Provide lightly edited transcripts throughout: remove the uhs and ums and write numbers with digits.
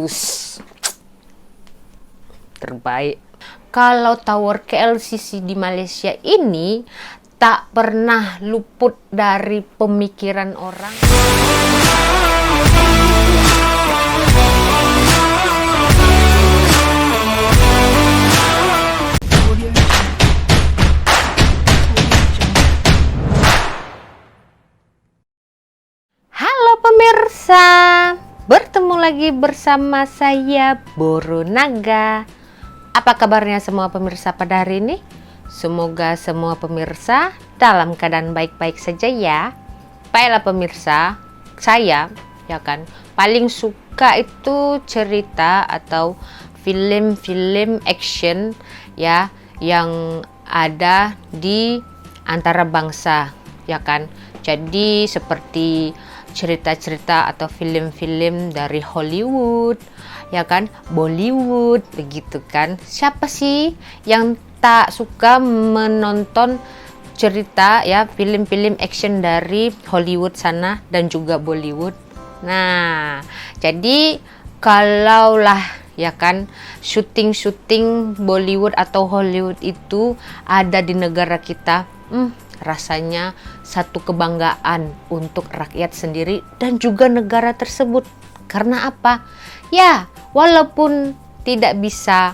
bagus. Terbaik. Kalau tower KLCC di Malaysia ini tak pernah luput dari pemikiran orang. Halo pemirsa, bertemu lagi bersama saya Boro Naga. Apa kabarnya semua pemirsa pada hari ini? Semoga semua pemirsa dalam keadaan baik-baik saja ya. Baiklah pemirsa, saya paling suka itu cerita atau film-film action ya yang ada di antara bangsa Jadi seperti cerita-cerita atau film-film dari Hollywood, Bollywood, begitu kan. Siapa sih yang tak suka menonton cerita film-film action dari Hollywood sana dan juga Bollywood. Nah, jadi kalaulah syuting-syuting Bollywood atau Hollywood itu ada di negara kita, rasanya satu kebanggaan untuk rakyat sendiri dan juga negara tersebut. Karena apa? Ya, walaupun tidak bisa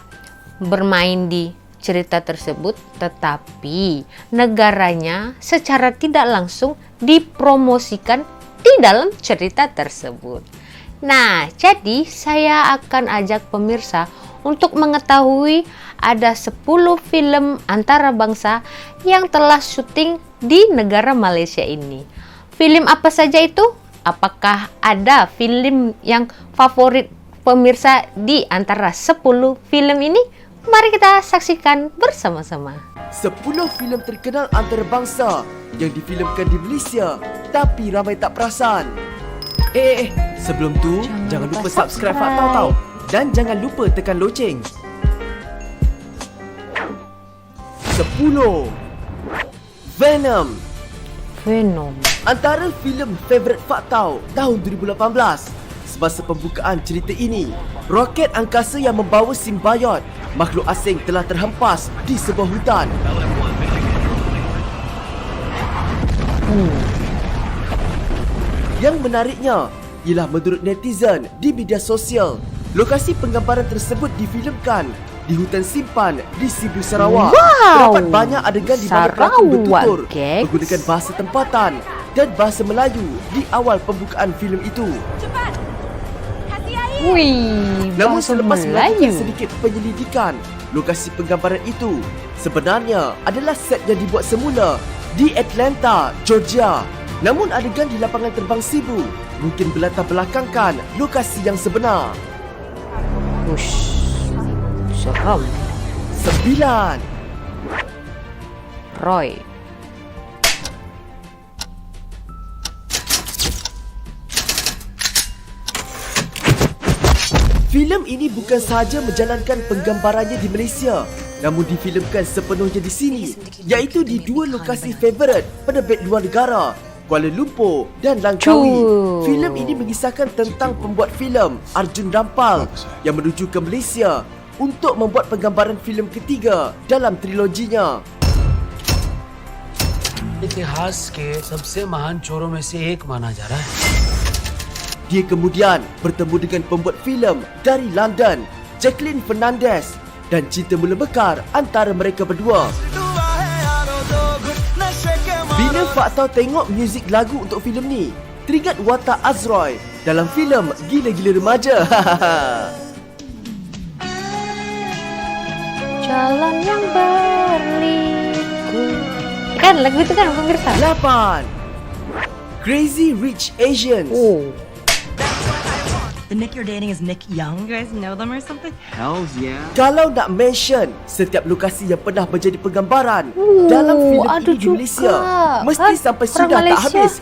bermain di cerita tersebut, tetapi negaranya secara tidak langsung dipromosikan di dalam cerita tersebut. Nah, jadi saya akan ajak pemirsa untuk mengetahui ada 10 film antara bangsa yang telah syuting di negara Malaysia ini. Film apa saja itu? Apakah ada film yang favorit pemirsa di antara 10 film ini? Mari kita saksikan bersama-sama. 10 filem terkenal antarabangsa yang difilmkan di Malaysia tapi ramai tak perasan. Sebelum tu jangan lupa subscribe Faktau tau. Dan jangan lupa tekan loceng. 10. Venom. Antara filem favorit Faktau tahun 2018. Semasa pembukaan cerita ini, roket angkasa yang membawa simbiot, makhluk asing telah terhempas di sebuah hutan. Yang menariknya ialah menurut netizen di media sosial, lokasi penggambaran tersebut difilmkan di hutan simpan di Sibu, Sarawak. Terdapat banyak adegan di mana pelakon bertutur menggunakan bahasa tempatan dan bahasa Melayu di awal pembukaan filem itu. Cepat! Namun selepas melakukan sedikit penyelidikan, lokasi penggambaran itu sebenarnya adalah set yang dibuat semula di Atlanta, Georgia. Namun adegan di lapangan terbang Sibu mungkin berlatar belakangkan lokasi yang sebenar. Seram. 9. Roy. Filem ini bukan sahaja menjalankan penggambarannya di Malaysia, namun difilmkan sepenuhnya di sini, iaitu di dua lokasi favorit penerbit luar negara, Kuala Lumpur dan Langkawi. Filem ini mengisahkan tentang pembuat filem Arjun Rampal yang menuju ke Malaysia untuk membuat penggambaran filem ketiga dalam triloginya. इतिहास के सबसे महान चोरों में से एक माना जा रहा है. Dia kemudian bertemu dengan pembuat filem dari London, Jacqueline Fernandez, dan cinta mula mekar antara mereka berdua. Bila Faktau tengok muzik lagu untuk filem ni, teringat watak Azroy dalam filem Gila-Gila Remaja. Jalan yang berliku. Kan lagu itu kan pemirsa. 8. Crazy Rich Asians. The Nick you're dating is Nick Young? You guys know them or something? Hells yeah. Kalau nak mention setiap lokasi yang pernah menjadi penggambaran dalam filem ini di Malaysia, mesti sampai sudah tak habis.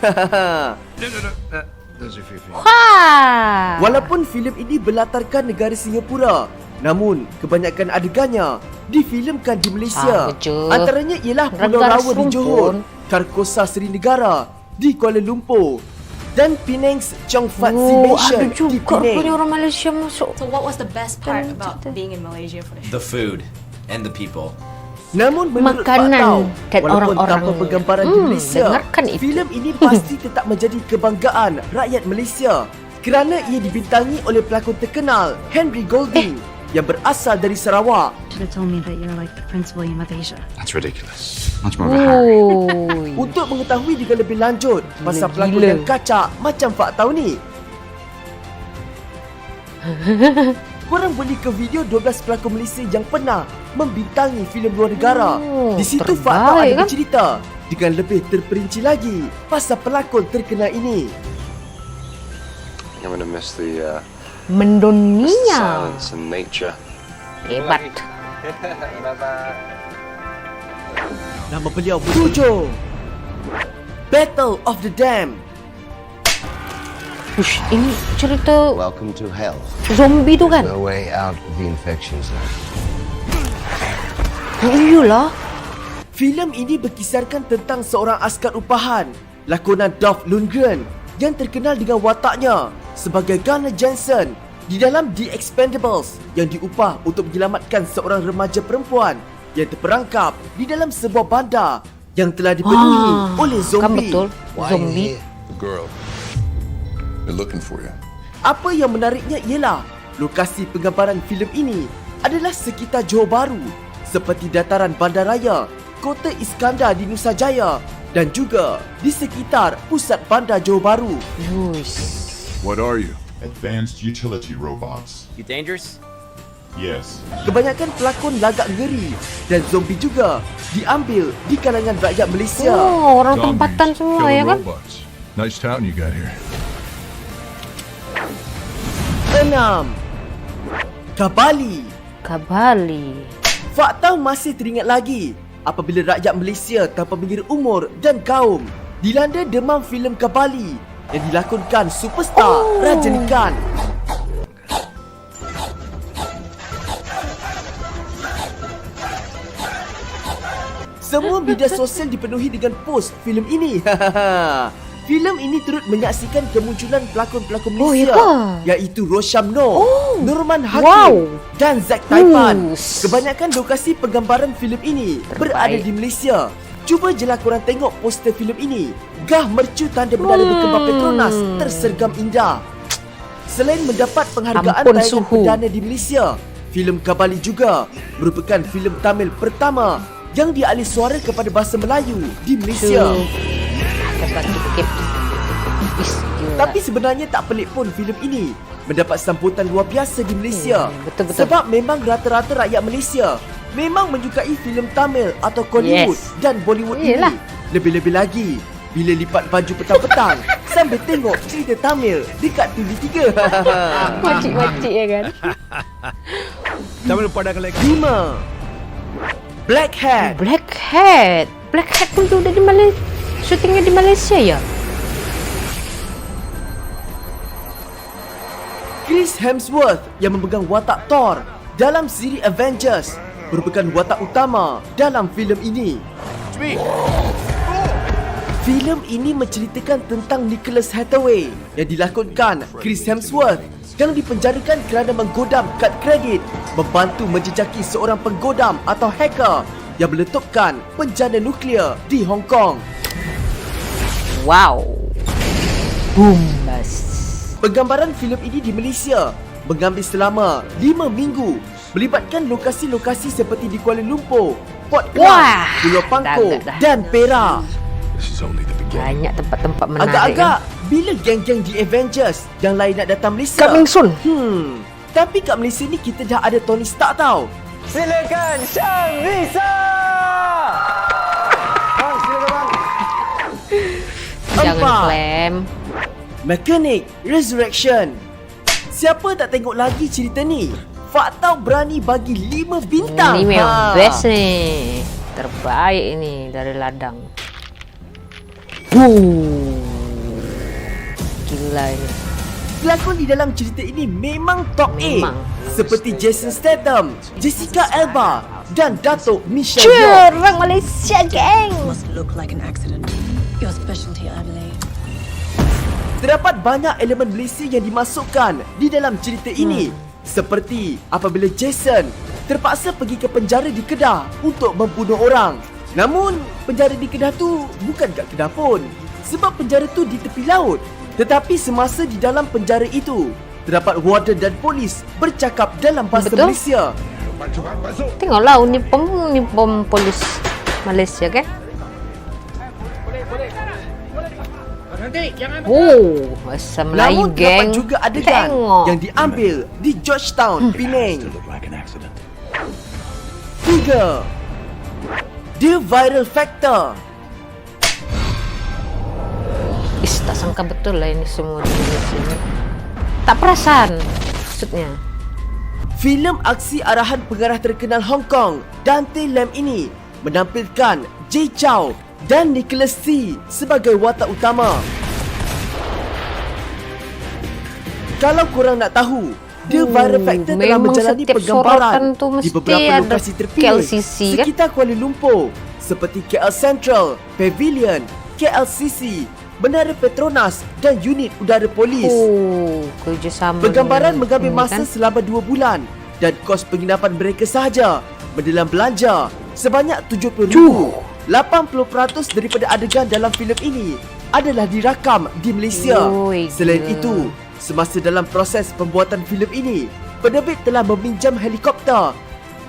Walaupun filem ini berlatarkan negara Singapura, namun kebanyakan adegannya difilmkan di Malaysia. Antaranya ialah Pulau Rawa di Johor, Karkosa Seri Negara di Kuala Lumpur, dan Penang's Chong Fat Si Oh, Mansion ada di juga Penang. punya orang Malaysia masuk. So what was the best part Kan about cerita. being in Malaysia for the shoot? The food and the people. Namun menurut Makanan Pak Tau, dan walaupun tanpa orang-orangnya. penggambaran di Malaysia, dengarkan itu. filem ini pasti tetap menjadi kebanggaan rakyat Malaysia kerana ia dibintangi oleh pelakon terkenal Henry Golding yang berasal dari Sarawak. Should have told me that you're like the Prince William of Asia. That's ridiculous. Much more of a Harry. Oh. Untuk mengetahui dengan lebih lanjut pasal Gila. pelakon yang kacak macam Pak Tau ni, korang boleh ke video 12 pelakon Malaysia yang pernah membintangi filem luar negara. Oh, Di situ terbaik Pak Tau ada kan? bercerita dengan lebih terperinci lagi pasal pelakon terkenal ini. I'm gonna miss the Mendunia. silence and nature. Hebat. Nama beliau 7. Battle of the Dam. Ush, ini cerita Welcome to hell. zombie tu kan? No way out of the infection zone. Oh, iyalah. Filem ini berkisarkan tentang seorang askar upahan, lakonan Dolph Lundgren yang terkenal dengan wataknya sebagai Gunnar Jensen di dalam The Expendables yang diupah untuk menyelamatkan seorang remaja perempuan yang terperangkap di dalam sebuah bandar yang telah dipenuhi oleh Kan zombie. betul, zombie. The girl. They're looking for you. Apa yang menariknya ialah lokasi penggambaran filem ini adalah sekitar Johor Bahru seperti dataran bandaraya Kota Iskandar di Nusa Jaya dan juga di sekitar pusat bandar Johor Bahru. Uish. What are you? Advanced utility robots. You dangerous? Yes. Kebanyakan pelakon lagak ngeri dan zombie juga diambil di kalangan rakyat Malaysia. Oh, orang Zombies, tempatan semua killer ya kan? robots. Nice town you got here. 6. Kabali. Kabali. Fak Tau masih teringat lagi apabila rakyat Malaysia tanpa mengira umur dan kaum dilanda demam filem Kabali yang dilakonkan superstar Rajinikanth. Semua media sosial dipenuhi dengan post filem ini. Filem ini turut menyaksikan kemunculan pelakon-pelakon Oh, Malaysia ya ke? iaitu Roshamno, Nurman Hakim Wow. dan Zack Taipan. Us. Kebanyakan lokasi penggambaran filem ini berada di Malaysia. Cuba jelah korang tengok poster filem ini. Gah mercu tanda bendara berkembang Petronas tersergam indah. Selain mendapat penghargaan Ampun tayangan suhu. perdana di Malaysia, filem Kabali juga merupakan filem Tamil pertama yang dialih suara kepada bahasa Melayu di Malaysia. Atas lagi sikit. Is, gila. Tapi sebenarnya tak pelik pun filem ini mendapat sambutan luar biasa di Malaysia. Betul-betul. Sebab memang rata-rata rakyat Malaysia memang menyukai filem Tamil atau Hollywood Yes. dan Bollywood Yelah. ini. Lebih-lebih lagi bila lipat baju petang-petang sambil tengok cerita Tamil dekat TV3. Makcik-makcik ya kan? 5. Black Hat. Black Hat. Black Hat pun tu udah di Malaysia. Syutingnya di Malaysia ya? Chris Hemsworth yang memegang watak Thor dalam siri Avengers merupakan watak utama dalam filem ini. Filem ini menceritakan tentang Nicholas Hathaway yang dilakonkan Chris Hemsworth yang dipenjarakan kerana menggodam kad kredit, membantu menjejaki seorang penggodam atau hacker yang meletupkan bencana nuklear di Hong Kong. Wow. Bombas. Penggambaran filem ini di Malaysia mengambil selama 5 minggu, melibatkan lokasi-lokasi seperti di Kuala Lumpur, Port Wah, Klang, Pulau Pangkor dah. dan Perak. This is only the beginning. Banyak tempat-tempat menarik. Agak-agak Kan? bila geng-geng di Avengers yang lain nak datang Malaysia? Coming soon. Tapi kat Malaysia ni kita dah ada Tony Stark tau. Silakan Syam Risa. Jangan 4. klaim. Mechanic Resurrection. Siapa tak tengok lagi cerita ni? Fak Tau berani bagi 5 bintang. Ini memang best ni. Terbaik ini dari ladang. Gila ini. Pelakon di dalam cerita ini memang top Memang. A, seperti Jason Statham, Jessica Alba dan Datuk Michelle Yeoh. Cur, orang Malaysia, geng. Must look like an accident. Your specialty, I believe. Terdapat banyak elemen Malaysia yang dimasukkan di dalam cerita ini. Seperti apabila Jason terpaksa pergi ke penjara di Kedah untuk membunuh orang. Namun, penjara di Kedah tu bukan kat Kedah pun. Sebab penjara tu di tepi laut. Tetapi semasa di dalam penjara itu, terdapat warden dan polis bercakap dalam bahasa Betul. Malaysia. Tengoklah uniform polis Malaysia kan. Oh, bahasa Melayu Namun terdapat geng. juga adegan Tengok. yang diambil di Georgetown, Penang. 3. The viral factor. Tak sangka betul lah ini semua di Malaysia. Tak perasan maksudnya. Filem aksi arahan pengarah terkenal Hong Kong, Dante Lam ini menampilkan Jay Chou dan Nicholas Tse sebagai watak utama. Kalau korang nak tahu, The Viral Factor telah memang menjalani setiap penggambaran sorotan tu di mesti beberapa ada lokasi terpilih KLCC kan? sekitar Kuala Lumpur seperti KL Central, Pavilion, KLCC, Menara Petronas dan unit udara polis. Oh, kerjasama. Penggambaran dengan mengambil ini masa kan? selama 2 bulan dan kos penginapan mereka sahaja mendalam belanja sebanyak RM70,000. 80% daripada adegan dalam filem ini adalah dirakam di Malaysia. Oi, Selain gila. itu, semasa dalam proses pembuatan filem ini, penerbit telah meminjam helikopter,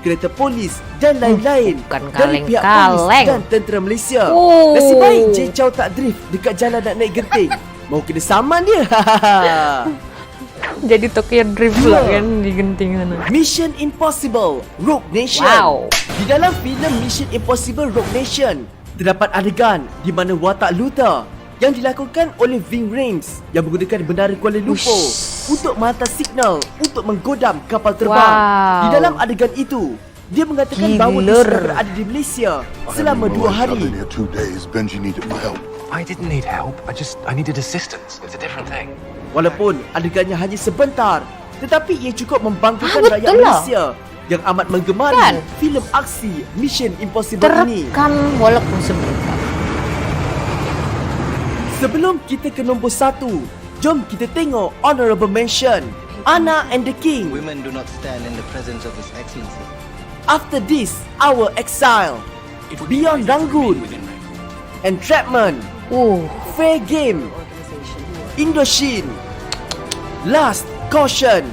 kereta polis dan lain-lain bukan dari pihak polis kaleng-kaleng. dan tentera Malaysia. Oh. Nasib baik Jay Chou tak drift dekat jalan nak naik genting. Mau kena saman dia. Jadi Tokyo Drift pula kan di genting sana. Mission Impossible Rogue Nation. Wow. Di dalam filem Mission Impossible Rogue Nation, terdapat adegan di mana watak Luther yang dilakukan oleh Ving Rhames yang menggunakan Menara Kuala Lumpur untuk menghantar signal untuk menggodam kapal terbang. Wow. Di dalam adegan itu, dia mengatakan bahawa dia Gila. sudah berada di Malaysia selama 2 I've hari. been here 2 days. Benji needed my help. I didn't need help. I needed assistance. It's a different thing. Walaupun adegannya hanya sebentar, tetapi ia cukup membanggakan betul rakyat lah. Malaysia yang amat menggemari Kan? filem aksi Mission Impossible ini. Terekam walaupun sebentar. Sebelum kita ke nombor 1, jom kita tengok honorable mention. Anna and the King. Women do not stand in the presence of His Excellency. After this, Our Exile. Beyond Rangoon. Entrapment. Fair Game. Indochine. Last Caution.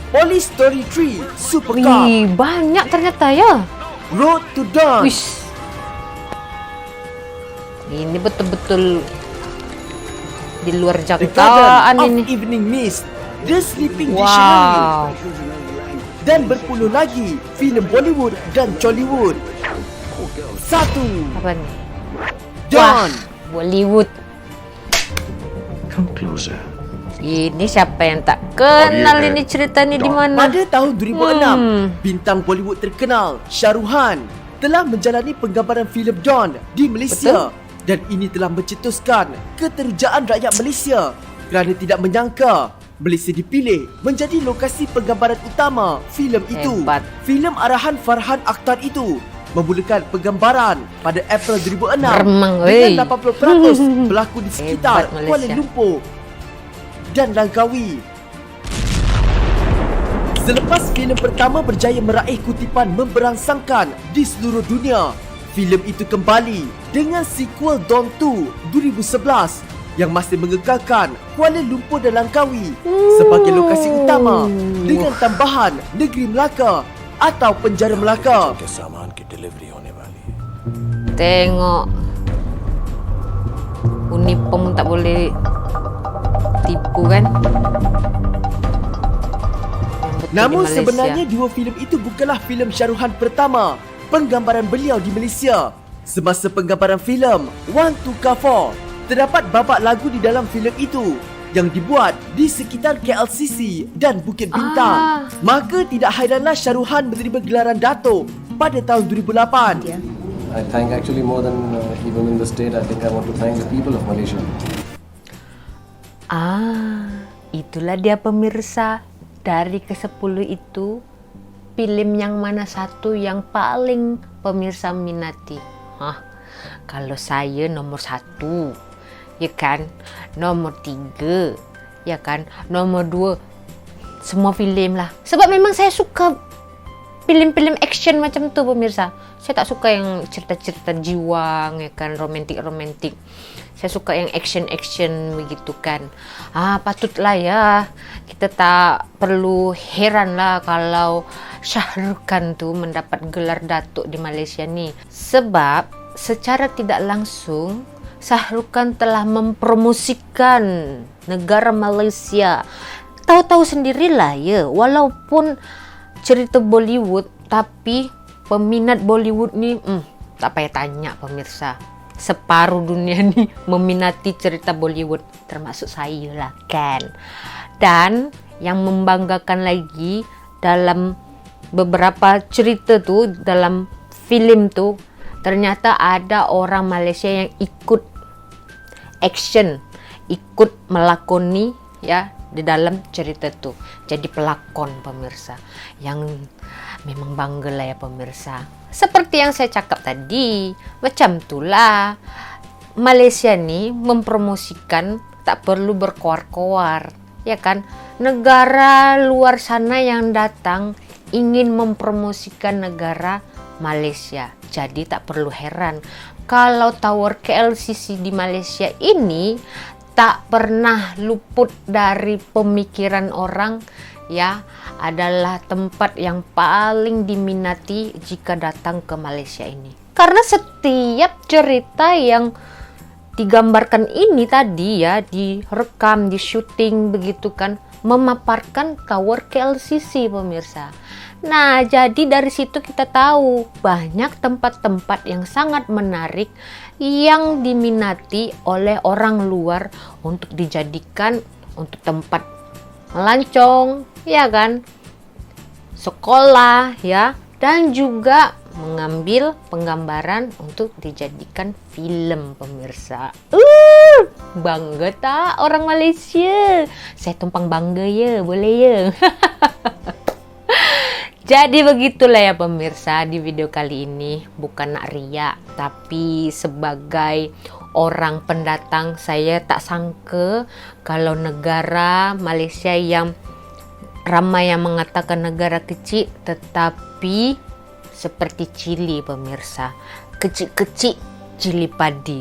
Police Story 3 Supercar. Wih, banyak ternyata ya. Road to Dawn. Wish. Ini betul-betul di luar The Garden jangkaan of ini. Evening Mist. The Sleeping Dictionary. Wow. Dan berpuluh lagi filem Bollywood dan Jollywood. 1. Apa nih? Dawn. Bollywood. Come closer. Ini siapa yang tak kenal ini cerita ni di mana? Pada tahun 2006, bintang Bollywood terkenal Shah Rukh Khan telah menjalani penggambaran filem Dawn di Malaysia. Dan ini telah mencetuskan keterujaan rakyat Malaysia kerana tidak menyangka Malaysia dipilih menjadi lokasi penggambaran utama filem itu. Hebat. Filem arahan Farhan Akhtar itu memulakan penggambaran pada April 2006 Remang, wey. dengan 80% berlaku di sekitar Hebat Kuala Malaysia. Lumpur dan Langkawi. Selepas filem pertama berjaya meraih kutipan memberangsangkan di seluruh dunia, filem itu kembali dengan sequel Dawn 2 2011 yang masih mengekalkan Kuala Lumpur dan Langkawi sebagai lokasi utama dengan tambahan Negeri Melaka atau Penjara Melaka. Tengok. Uniform tak boleh tipu kan? Namun Di Malaysia. sebenarnya dua filem itu bukanlah filem Shah Rukh Khan pertama penggambaran beliau di Malaysia. Semasa penggambaran filem One to Kafor, terdapat babak lagu di dalam filem itu yang dibuat di sekitar KLCC dan Bukit Bintang. Maka tidak hairanlah Shah Rukh Khan menerima gelaran Dato' pada tahun 2008. I thank actually more than even in the state. I think I want to thank the people of Malaysia. Itulah dia pemirsa. Dari ke-10 itu, film yang mana satu yang paling pemirsa minati? Kalau saya nomor 1, ya kan. Nomor 3, ya kan. Nomor 2, semua film lah. Sebab memang saya suka film-film action macam tu pemirsa. Saya tak suka yang cerita-cerita jiwang, ya kan, romantik-romantik. Saya suka yang action-action begitu kan. Patutlah ya, kita tak perlu heran lah kalau Shah Rukh Khan tu mendapat gelar Datuk di Malaysia ni. Sebab secara tidak langsung Shah Rukh Khan telah mempromosikan negara Malaysia. Tahu-tahu sendirilah ya, walaupun cerita Bollywood, tapi peminat Bollywood ni tak payah tanya pemirsa. Separuh dunia ni meminati cerita Bollywood, termasuk saya lah kan. Dan yang membanggakan lagi, dalam beberapa cerita tu, dalam film tu, ternyata ada orang Malaysia yang ikut action, ikut melakoni ya di dalam cerita tu, jadi pelakon pemirsa. Yang memang bangga lah ya pemirsa. Seperti yang saya cakap tadi, macam itulah Malaysia ni mempromosikan, tak perlu berkoar-koar, ya kan. Negara luar sana yang datang ingin mempromosikan negara Malaysia, jadi tak perlu heran kalau Tower KLCC di Malaysia ini tak pernah luput dari pemikiran orang ya, adalah tempat yang paling diminati jika datang ke Malaysia ini. Karena setiap cerita yang digambarkan ini tadi ya, direkam, di syuting begitu kan, memaparkan Tower KLCC pemirsa. Nah, jadi dari situ kita tahu banyak tempat-tempat yang sangat menarik yang diminati oleh orang luar untuk dijadikan untuk tempat melancong, ya kan, sekolah ya, dan juga mengambil penggambaran untuk dijadikan film pemirsa. Bangga tak orang Malaysia? Saya tumpang bangga ya, boleh ya. Jadi begitulah ya pemirsa, di video kali ini bukan nak riak, tapi sebagai orang pendatang, saya tak sangka kalau negara Malaysia yang ramai yang mengatakan negara kecil, tetapi seperti Chili pemirsa, kecil-kecil cili padi.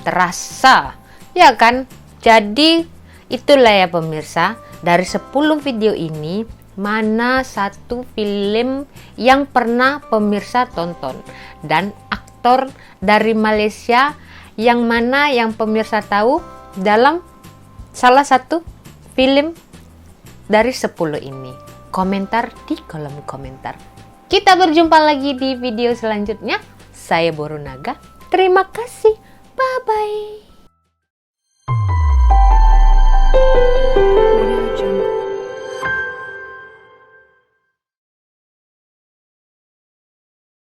Terasa, ya kan? Jadi itulah ya pemirsa, dari 10 video ini, mana satu film yang pernah pemirsa tonton, dan aktor dari Malaysia yang mana yang pemirsa tahu dalam salah satu film dari 10 ini. Komentar di kolom komentar. Kita berjumpa lagi di video selanjutnya. Saya Borunaga. Terima kasih. Bye-bye.